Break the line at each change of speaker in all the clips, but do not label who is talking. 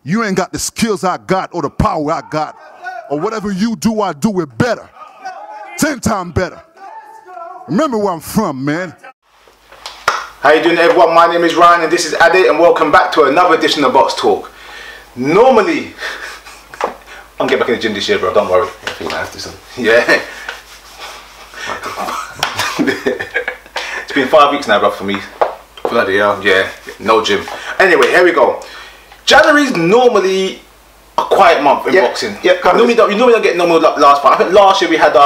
You ain't got the skills I got or the power I got. Or whatever you do, I do it better. 10 times better. Remember where I'm from, man.
How you doing, everyone? My name is Ryan and this is Ade, and welcome back to another edition of Box Talk. Normally, I'm getting back in the gym this year, bro, don't worry. I think I have to, son. Yeah. It's been 5 weeks now, bro, for me. Bloody hell. Yeah, no gym. Anyway, here we go. January's normally a quiet month in boxing. Yeah, normally you don't get normal last part. I think last year we had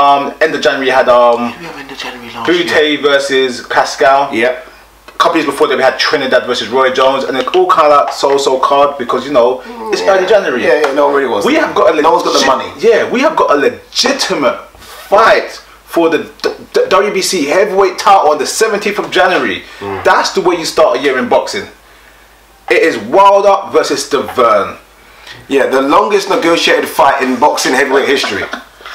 end of January we had Deontay versus Pascal. Yep. A couple years before that we had Trinidad versus Roy Jones, and it's all kind of like so card because you know it's early January.
Yeah, no, it really was.
We have got no one's got the money. Yeah, we have got a legitimate fight for the WBC heavyweight title on the 17th of January. That's the way you start a year in boxing. It is Wilder versus Stiverne.
Yeah, the longest negotiated fight in boxing heavyweight history.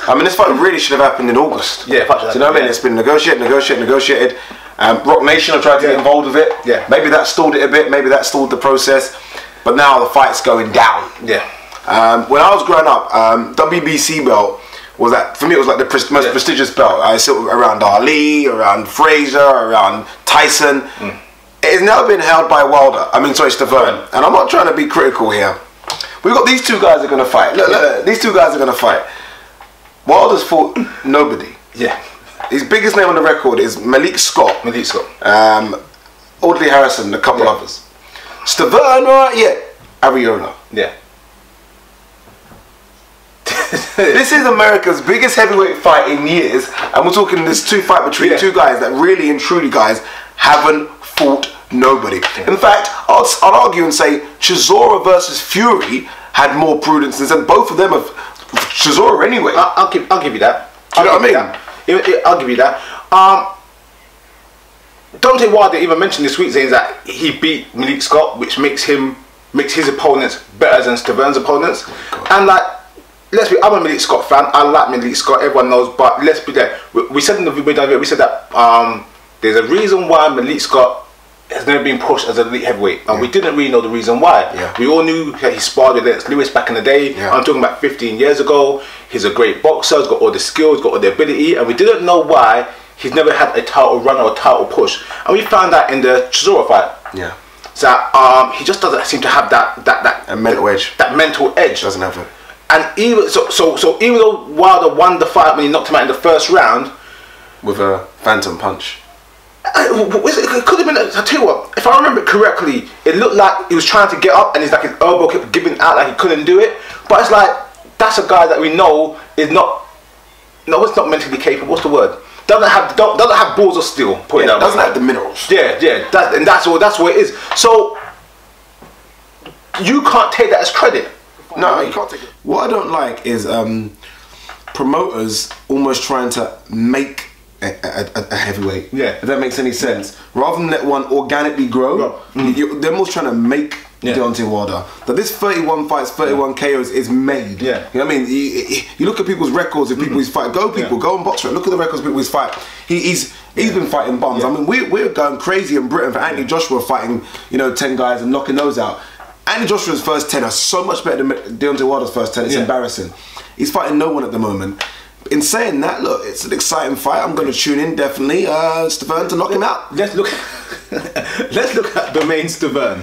I mean, this fight really should have happened in August. Yeah, do you know what I mean? It's been negotiated. Rock Nation have tried to get involved with it. Yeah. Maybe that stalled it a bit. Maybe that stalled the process. But now the fight's going down. Yeah. When I was growing up, WBC belt was that for me. It was like the most prestigious belt. I sit around Ali, around Frazier, around Tyson. It has now been held by Wilder. Stiverne. And I'm not trying to be critical here. We've got these two guys are going to fight. Look, these two guys are going to fight. Wilder's fought nobody. Yeah. His biggest name on the record is Malik Scott. Audley Harrison, a couple others. Stiverne, Ariola. Yeah. This is America's biggest heavyweight fight in years, and we're talking this fight between two guys that really and truly, guys, haven't fought nobody. In fact, I'd argue and say Chisora versus Fury had more prudence than both of them have. Chisora anyway.
I'll give you that.
Do you know what I mean?
I'll give you that. Deontay Wilder even mentioned this week saying that he beat Malik Scott, which makes his opponents better than Stiverne's opponents. And like, let's be, I'm a Malik Scott fan. I like Malik Scott. Everyone knows. But let's be there. We said in the video, we said that there's a reason why Malik Scott has never been pushed as an elite heavyweight, and we didn't really know the reason why. We all knew that he sparred with Lennox Lewis back in the day. I'm talking about 15 years ago. He's a great boxer, he's got all the skills, got all the ability, and we didn't know why he's never had a title run or a title push. And we found out in the Chisora fight. Yeah. So he just doesn't seem to have that mental edge. That mental edge.
Doesn't have it.
And even so even though Wilder won the fight when he knocked him out in the first round
with a phantom punch.
It could have been, I tell you what, if I remember correctly, it looked like he was trying to get up and his elbow kept giving out like he couldn't do it. But it's like, that's a guy that we know is not mentally capable. What's the word? Doesn't have balls of steel.
Doesn't have the minerals.
That's what it is. So you can't take that as credit.
No, you can't take it. What I don't like is promoters almost trying to make a heavyweight. If that makes any sense. Rather than let one organically grow, they're almost trying to make Deontay Wilder. That this 31 fights, 31 KOs is made. You know what I mean? You look at people's records of people he's fight. Go on Boxtalk. Look at the records of people he's fight. He's been fighting bums. I mean, we're going crazy in Britain for Anthony Joshua fighting 10 guys and knocking those out. Anthony Joshua's first 10 are so much better than Deontay Wilder's first 10. It's embarrassing. He's fighting no one at the moment. In saying that, look, it's an exciting fight. I'm going to tune in definitely. Stiverne to knock him out.
Let's look at Bermane Stiverne.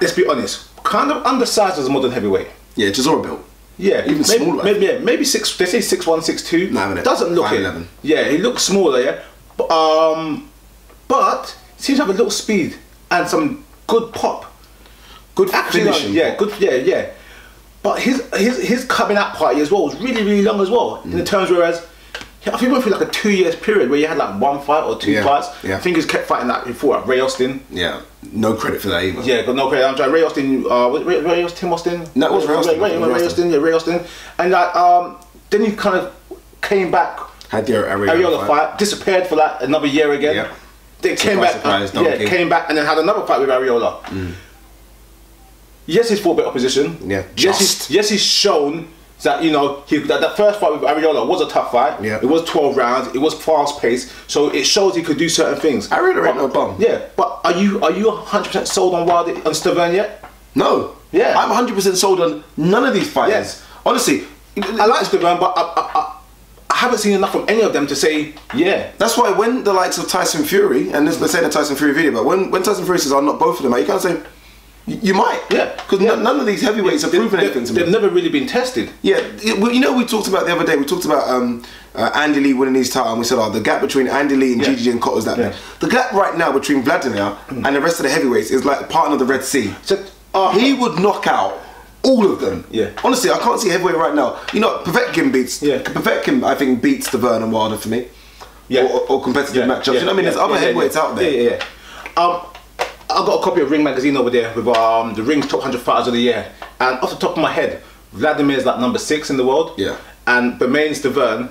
Let's be honest. Kind of undersized as a modern heavyweight.
Yeah, Chisora built.
Yeah,
even smaller.
Maybe 6. They say 6'1", 6'2".
No,
doesn't look
5'11".
Yeah, he looks smaller. Yeah, but seems to have a little speed and some good pop, good finishing. Good. Yeah. But his coming out party as well was really long as well. In the terms, whereas I think he went through like a 2 years period where he had like 1 fight or 2 fights. I think he kept fighting he fought Ray Austin.
Yeah, no credit for that either.
Yeah, got no credit. I'm trying Ray Austin. Ray Austin, Tim Austin.
No, it was Ray Austin.
Ray Austin. Yeah, Ray Austin. And then he kind of came back.
Had the
Ariola fight. Disappeared for like another year again. Yeah. Then came back. Came back and then had another fight with Ariola. Yes, he's fought better opposition. Yeah. Yes, he's shown that that first fight with Ariola was a tough fight. Yeah. It was 12 rounds. It was fast paced. So it shows he could do certain things.
Ariola ain't no bum.
Yeah, but are you 100% sold on Wilder on Stiverne yet?
No.
Yeah.
I'm 100% sold on none of these fighters.
Yes.
Honestly.
I like Stiverne, but I haven't seen enough from any of them to say, yeah.
That's why when the likes of Tyson Fury, and this, let's say the Tyson Fury video, but when Tyson Fury says, I'll knock both of them out, you can't say, you might.
Yeah.
Because none of these heavyweights have proven anything to me.
They've never really been tested.
Yeah. Well, you know, we talked about the other day, we talked about Andy Lee winning his title, and we said, the gap between Andy Lee and Gigi and Cotto is that big. The gap right now between Vladimir and the rest of the heavyweights is like part of the Red Sea. So, he would knock out all of them.
Yeah.
Honestly, I can't see a heavyweight right now. You know, Povetkin beats. Yeah. Povetkin, I think, beats Stiverne and Wilder for me. Yeah. Or competitive matchups. You know what I mean? There's other heavyweights out there.
Yeah. I've got a copy of Ring Magazine over there with the Ring's top 100 fighters of the year, and off the top of my head, Vladimir's like number 6 in the world.
Yeah.
And Bermane Stiverne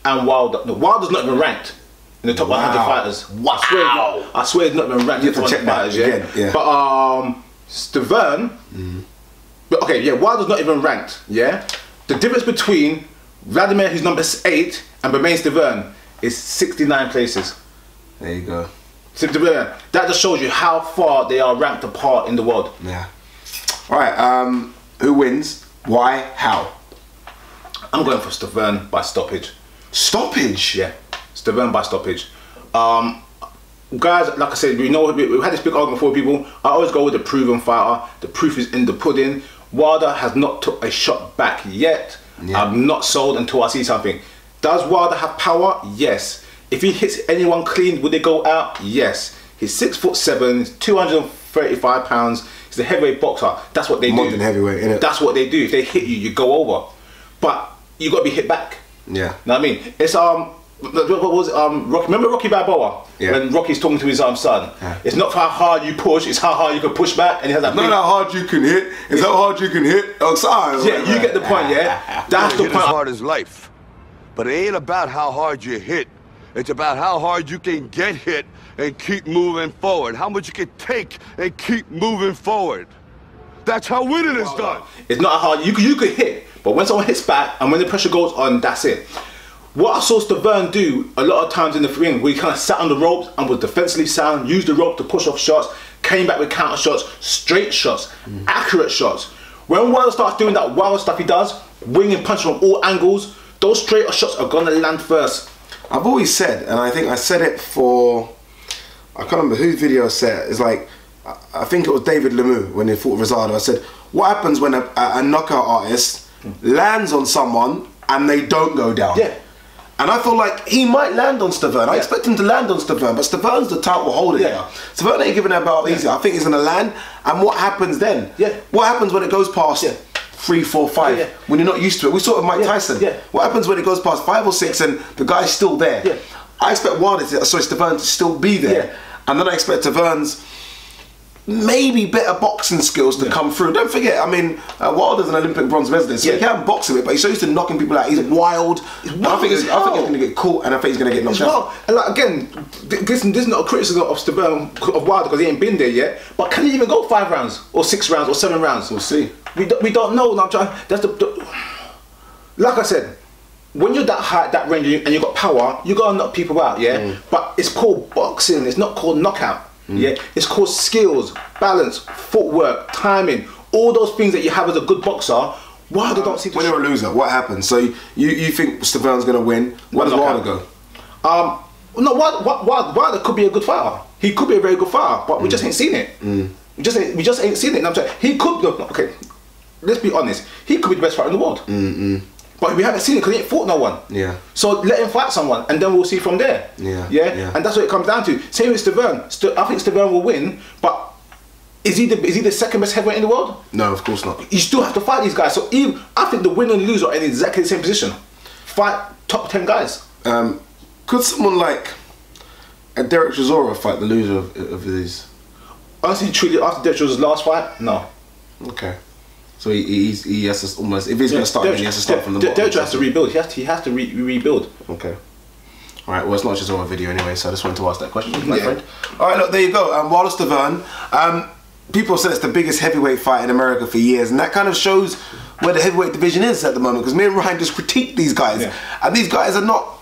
and Wilder. No, Wilder's not even ranked in the top 100 fighters. Wow. I swear he's not even ranked in the top 100 fighters. Yeah. But Stiverne. But okay, yeah, Wilder's not even ranked, yeah? The difference between Vladimir, who's number 8, and Bermane Stiverne is 69 places.
There you go.
That just shows you how far they are ranked apart in the world.
Yeah. Alright, who wins? Why? How?
I'm going for Stiverne by stoppage.
Stoppage?
Yeah, Stiverne by stoppage. Guys, like I said, we've had this big argument before, people. I always go with the proven fighter. The proof is in the pudding. Wilder has not took a shot back yet. Yeah. I'm not sold until I see something. Does Wilder have power? Yes. If he hits anyone clean, would they go out? Yes. He's 6'7", 235 pounds. He's a heavyweight boxer. That's what they do.
Modern heavyweight, innit?
That's what they do. If they hit you, you go over. But you got to be hit back.
Yeah.
Know what I mean? It's what was it? Rocky. Remember Rocky Balboa? Yeah. When Rocky's talking to his son. Yeah. It's not how hard you push, it's how hard you can push back. And he has that.
Not how hard you can hit. It's how hard you can hit. Oh, sorry.
Yeah, you get the point. Yeah. That's the point.
As hard as life, but it ain't about how hard you hit. It's about how hard you can get hit and keep moving forward. How much you can take and keep moving forward. That's how winning is done.
It's not hard. You could hit, but when someone hits back and when the pressure goes on, that's it. What I saw Stiverne do a lot of times in the ring, where he kind of sat on the ropes and was defensively sound, used the rope to push off shots, came back with counter shots, straight shots, accurate shots. When Wilder starts doing that wild stuff he does, winging punches from all angles, those straight shots are gonna land first.
I've always said, and I think I said it for, I can't remember whose video I said it. It's like, I think it was David Lemieux when he fought Rosado. I said, what happens when a knockout artist lands on someone and they don't go down?
Yeah.
And I feel like he might land on Stiverne. I expect him to land on Stiverne, but Stiverne's the title holder here. Stiverne ain't giving that belt easy. I think he's going to land. And what happens then? Yeah. What happens when it goes past 3, 4, 5? When you're not used to it? We saw it with Mike Tyson. What happens when it goes past 5 or 6 and the guy's still there? I expect Stiverne to still be there. And then I expect Stiverne's maybe better boxing skills to come through. Don't forget, I mean, Wilder's an Olympic bronze medalist, so he can't box him, but he's so used to knocking people out. He's wild. I think he's going to get caught, and I think he's going to get knocked out.
And like, again, this is not a criticism of Stiverne, of Wilder, because he ain't been there yet. But can he even go 5 rounds, or 6 rounds, or 7 rounds?
We'll see.
We don't know. I'm trying. That's like I said. When you're that high, that range, and you got power, you gotta knock people out. But it's called boxing. It's not called knockout. Yeah, it's called skills, balance, footwork, timing, all those things that you have as a good boxer. Wilder don't seem to.
When you're a loser, what happens? So you think Stiverne's going to win? Where does Wilder go?
No, Wilder could be a good fighter. He could be a very good fighter, but we just ain't seen it. We just ain't seen it. And I'm saying he could. Okay, let's be honest. He could be the best fighter in the world. But we haven't seen it because he ain't fought no one. Yeah. So let him fight someone, and then we'll see from there. Yeah. And that's what it comes down to. Same with Stiverne. I think Stiverne will win, but is he the second best heavyweight in the world?
No, of course not.
You still have to fight these guys. So I think the winner and loser are in exactly the same position. Fight top 10 guys.
Could someone like a Derek Chisora fight the loser of these?
Honestly, truly, after Derek Chisora's last fight, no.
Okay. So he has to almost, if he's going to start, then he has to start from the bottom.
Derek has to rebuild. He has to rebuild.
Okay. All right. Well, it's not just on a video anyway, so I just wanted to ask that question, my friend. All right. Look, there you go. Wilder Stiverne. People said it's the biggest heavyweight fight in America for years, and that kind of shows where the heavyweight division is at the moment. Because me and Ryan just critique these guys, and these guys are not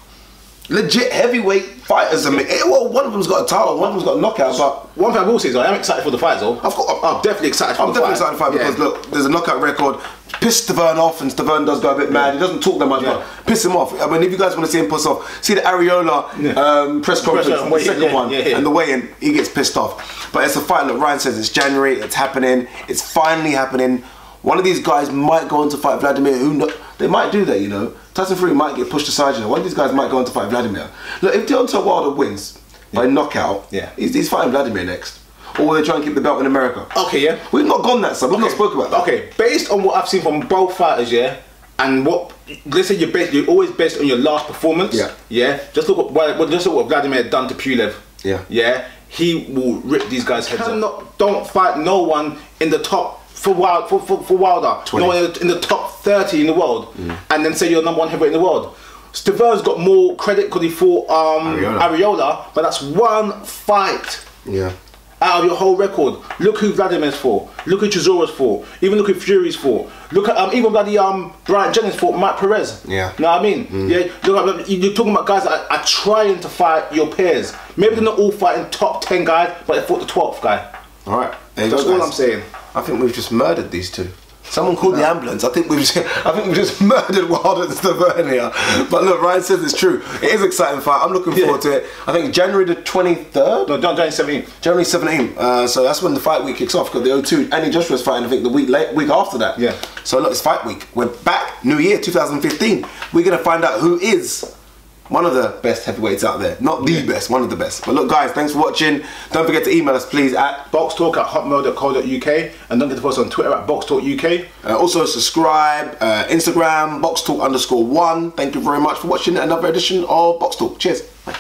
legit heavyweight fighters. I mean, well, one of them's got a title, one of them's got a knockout. But
one thing I will say is I am excited for the fight, though. I'm definitely excited for the fight. I'm definitely excited for the fight
because look, there's a knockout record. Piss Stiverne off, and Stiverne does go a bit mad. He doesn't talk that much, but piss him off. I mean, if you guys want to see him piss off, see the Areola press conference, the second one, and the weigh-in, he gets pissed off. But it's a fight. Look, Ryan says it's January. It's happening. It's finally happening. One of these guys might go on to fight Vladimir. Who knows? They might do that, you know. Tyson Fury might get pushed aside, you know. One of these guys might go on to fight Vladimir. Look, if Deontay Wilder wins by knockout, he's fighting Vladimir next. Or will they try and keep the belt in America?
Okay, yeah.
We've not gone that side. We've not spoken about that.
Okay, based on what I've seen from both fighters, and what, let's say you're always based on your last performance. Just look what Vladimir had done to Pulev. He will rip these guys' heads off. Don't fight no one in the top for Wilder. 20. No one in the top 30 in the world, and then say you're number 1 heavyweight in the world. Stiverne's got more credit because he fought Areola, but that's one fight. Out of your whole record. Look who Vladimir's for. Look who Chisora's for. Even look who Fury's for. Look at even bloody Brian Jennings fought Mike Perez. You know what I mean? Look, you're talking about guys that are trying to fight your peers. Maybe they're not all fighting top 10 guys, but they fought the 12th guy.
Alright,
that's all I'm saying.
I think we've just murdered these two. Someone called the ambulance. I think we've just murdered Wilder and Stiverne here. But look, Ryan says it's true. It is an exciting fight. I'm looking forward to it. I think January the 23rd?
No, January 17th.
January 17th. So that's when the fight week kicks off, because the O2, Andy Joshua's fighting, I think, the week after that. So look, it's fight week. We're back, new year, 2015. We're going to find out who is one of the best heavyweights out there. Not the best, one of the best. But look, guys, thanks for watching. Don't forget to email us, please, at
boxtalk@hotmail.co.uk, and don't forget to follow us on Twitter at boxtalkuk.
Also subscribe, Instagram, boxtalk_1. Thank you very much for watching another edition of Boxtalk. Cheers. Bye.